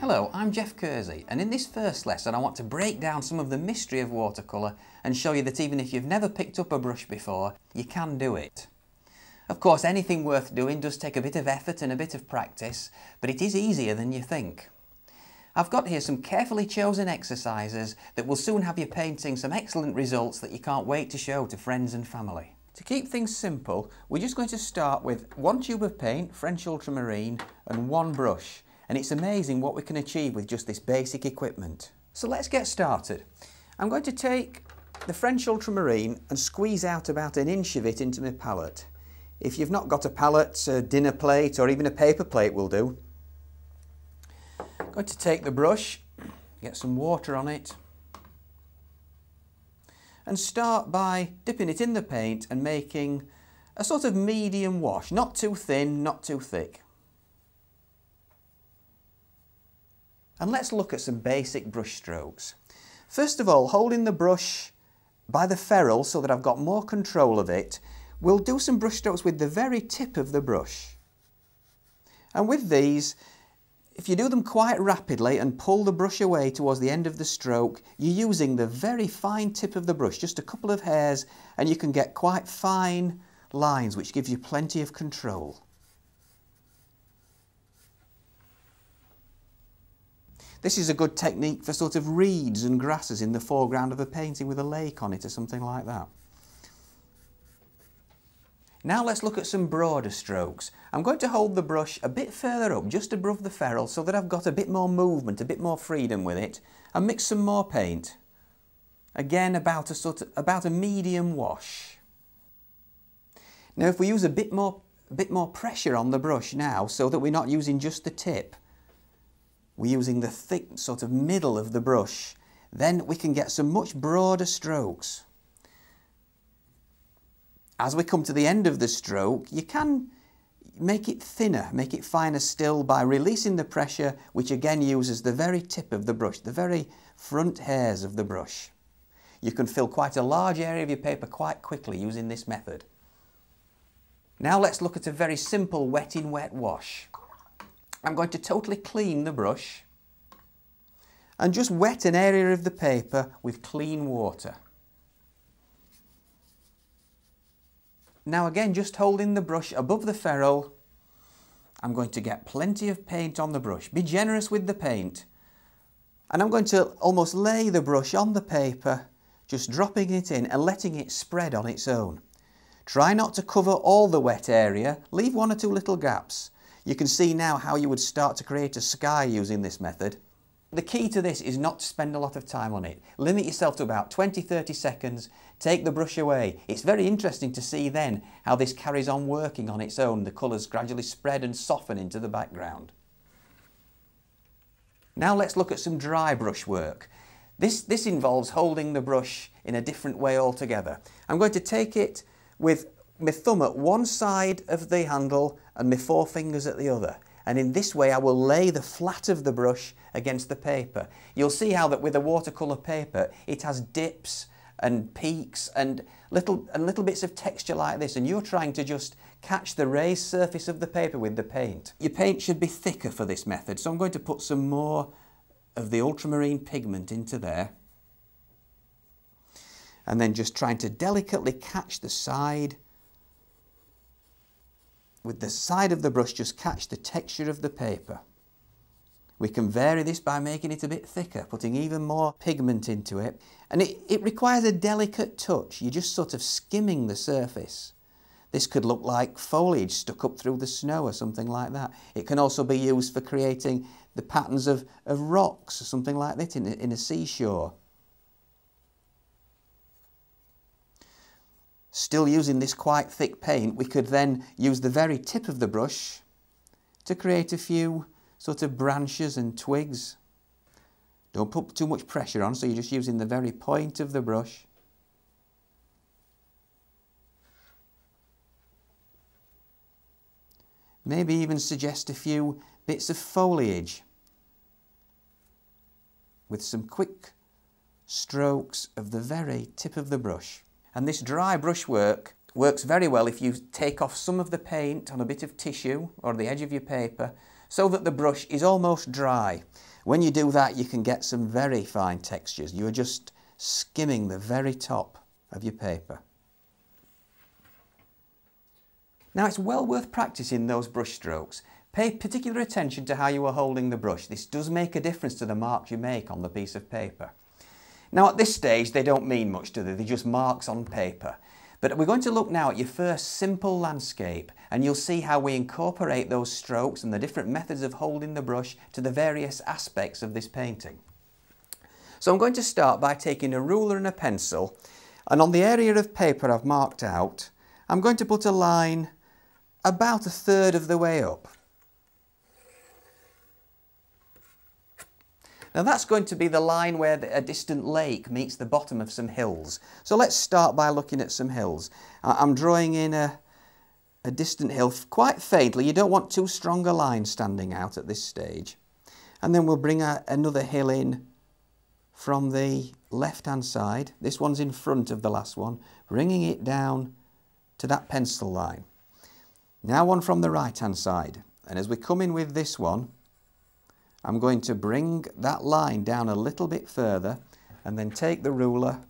Hello, I'm Geoff Kersey, and in this first lesson I want to break down some of the mystery of watercolour and show you that even if you've never picked up a brush before, you can do it. Of course, anything worth doing does take a bit of effort and a bit of practice, but it is easier than you think. I've got here some carefully chosen exercises that will soon have you painting some excellent results that you can't wait to show to friends and family. To keep things simple, we're just going to start with one tube of paint, French ultramarine, and one brush. And it's amazing what we can achieve with just this basic equipment. So let's get started. I'm going to take the French ultramarine and squeeze out about an inch of it into my palette. If you've not got a palette, a dinner plate or even a paper plate will do. I'm going to take the brush, get some water on it, and start by dipping it in the paint and making a sort of medium wash, not too thin, not too thick. And let's look at some basic brush strokes. First of all, holding the brush by the ferrule so that I've got more control of it, we'll do some brush strokes with the very tip of the brush. And with these, if you do them quite rapidly and pull the brush away towards the end of the stroke, you're using the very fine tip of the brush, just a couple of hairs, and you can get quite fine lines, which gives you plenty of control. This is a good technique for sort of reeds and grasses in the foreground of a painting with a lake on it or something like that. Now let's look at some broader strokes. I'm going to hold the brush a bit further up, just above the ferrule, so that I've got a bit more movement, a bit more freedom with it, and mix some more paint. Again, about a medium wash. Now if we use a bit more pressure on the brush now, so that we're not using just the tip, we're using the thick sort of middle of the brush, then we can get some much broader strokes. As we come to the end of the stroke, you can make it thinner, make it finer still by releasing the pressure, which again uses the very tip of the brush, the very front hairs of the brush. You can fill quite a large area of your paper quite quickly using this method. Now let's look at a very simple wet in wet wash. I'm going to totally clean the brush and just wet an area of the paper with clean water. Now again, just holding the brush above the ferrule, I'm going to get plenty of paint on the brush. Be generous with the paint. And I'm going to almost lay the brush on the paper, just dropping it in and letting it spread on its own. Try not to cover all the wet area, leave one or two little gaps. You can see now how you would start to create a sky using this method. The key to this is not to spend a lot of time on it. Limit yourself to about 20-30 seconds, take the brush away. It's very interesting to see then how this carries on working on its own. The colours gradually spread and soften into the background. Now let's look at some dry brush work. This involves holding the brush in a different way altogether. I'm going to take it with my thumb at one side of the handle and my four fingers at the other, and in this way I will lay the flat of the brush against the paper. You'll see how that with a watercolour paper it has dips and peaks and little bits of texture like this, and you're trying to just catch the raised surface of the paper with the paint. Your paint should be thicker for this method, so I'm going to put some more of the ultramarine pigment into there, and then just trying to delicately catch the side. With the side of the brush, just catch the texture of the paper. We can vary this by making it a bit thicker, putting even more pigment into it. And it requires a delicate touch. You're just sort of skimming the surface. This could look like foliage stuck up through the snow or something like that. It can also be used for creating the patterns of rocks or something like that in a seashore. Still using this quite thick paint, we could then use the very tip of the brush to create a few sort of branches and twigs. Don't put too much pressure on, so you're just using the very point of the brush. Maybe even suggest a few bits of foliage with some quick strokes of the very tip of the brush. And this dry brush work works very well if you take off some of the paint on a bit of tissue or the edge of your paper so that the brush is almost dry. When you do that, you can get some very fine textures. You're just skimming the very top of your paper. Now it's well worth practicing those brush strokes. Pay particular attention to how you are holding the brush. This does make a difference to the marks you make on the piece of paper. Now at this stage they don't mean much, do they? They're just marks on paper. But we're going to look now at your first simple landscape, and you'll see how we incorporate those strokes and the different methods of holding the brush to the various aspects of this painting. So I'm going to start by taking a ruler and a pencil, and on the area of paper I've marked out, I'm going to put a line about a third of the way up. Now that's going to be the line where a distant lake meets the bottom of some hills. So let's start by looking at some hills. I'm drawing in a distant hill quite faintly. You don't want too strong a line standing out at this stage. And then we'll bring another hill in from the left-hand side. This one's in front of the last one, bringing it down to that pencil line. Now one from the right-hand side, and as we come in with this one, I'm going to bring that line down a little bit further and then take the ruler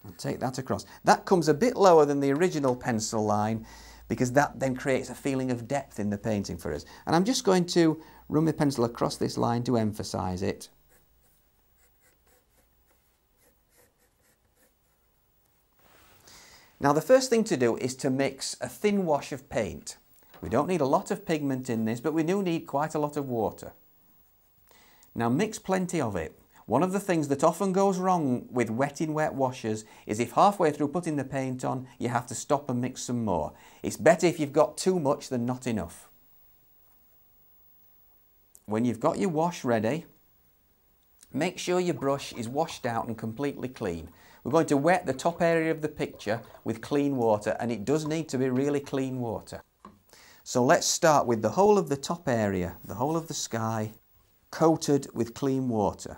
and take that across. That comes a bit lower than the original pencil line because that then creates a feeling of depth in the painting for us. And I'm just going to run my pencil across this line to emphasise it. Now the first thing to do is to mix a thin wash of paint. We don't need a lot of pigment in this, but we do need quite a lot of water. Now mix plenty of it. One of the things that often goes wrong with wetting wet washes is if halfway through putting the paint on, you have to stop and mix some more. It's better if you've got too much than not enough. When you've got your wash ready, make sure your brush is washed out and completely clean. We're going to wet the top area of the picture with clean water, and it does need to be really clean water. So let's start with the whole of the top area, the whole of the sky, coated with clean water.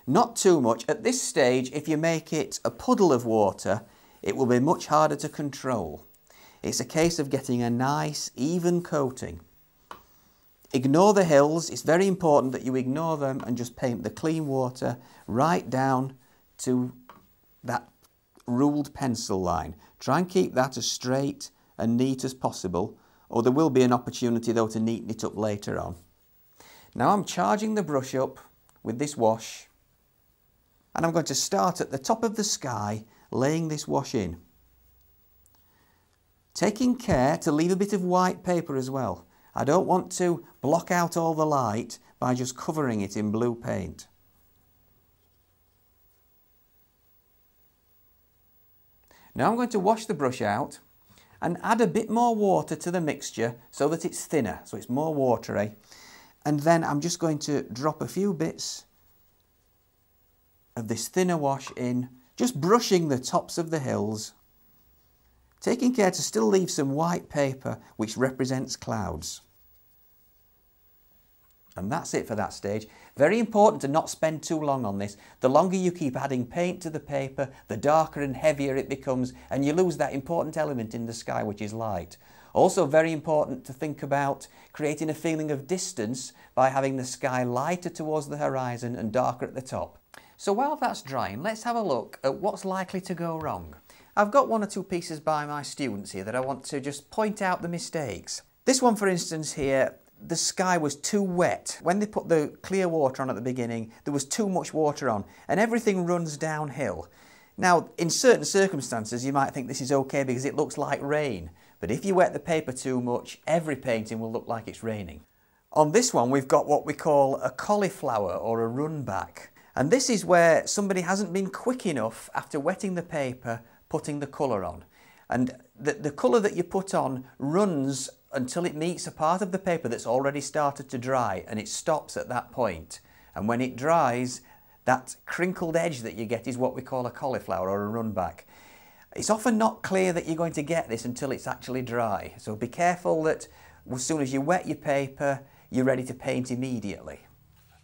Not too much. At this stage, if you make it a puddle of water, it will be much harder to control. It's a case of getting a nice, even coating. Ignore the hills. It's very important that you ignore them and just paint the clean water right down to that ruled pencil line. Try and keep that as straight and neat as possible, or there will be an opportunity though to neaten it up later on. Now I'm charging the brush up with this wash, and I'm going to start at the top of the sky laying this wash in. Taking care to leave a bit of white paper as well. I don't want to block out all the light by just covering it in blue paint. Now I'm going to wash the brush out and add a bit more water to the mixture so that it's thinner, so it's more watery. And then I'm just going to drop a few bits of this thinner wash in, just brushing the tops of the hills, taking care to still leave some white paper which represents clouds. And that's it for that stage. Very important to not spend too long on this. The longer you keep adding paint to the paper, the darker and heavier it becomes, and you lose that important element in the sky, which is light. Also very important to think about creating a feeling of distance by having the sky lighter towards the horizon and darker at the top. So while that's drying, let's have a look at what's likely to go wrong. I've got one or two pieces by my students here that I want to just point out the mistakes. This one, for instance, here, the sky was too wet. When they put the clear water on at the beginning, there was too much water on, and everything runs downhill. Now, in certain circumstances, you might think this is okay because it looks like rain, but if you wet the paper too much, every painting will look like it's raining. On this one, we've got what we call a cauliflower or a run back, and this is where somebody hasn't been quick enough after wetting the paper, putting the colour on. And the colour that you put on runs until it meets a part of the paper that's already started to dry, and it stops at that point. And when it dries, that crinkled edge that you get is what we call a cauliflower or a run back. It's often not clear that you're going to get this until it's actually dry. So be careful that as soon as you wet your paper, you're ready to paint immediately.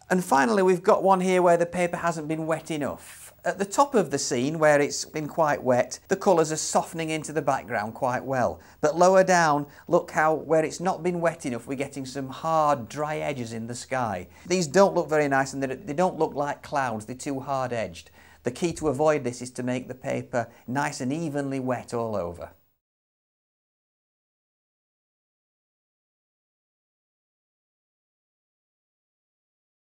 And finally, we've got one here where the paper hasn't been wet enough. At the top of the scene, where it's been quite wet, the colours are softening into the background quite well. But lower down, look how, where it's not been wet enough, we're getting some hard, dry edges in the sky. These don't look very nice, and they don't look like clouds, they're too hard-edged. The key to avoid this is to make the paper nice and evenly wet all over.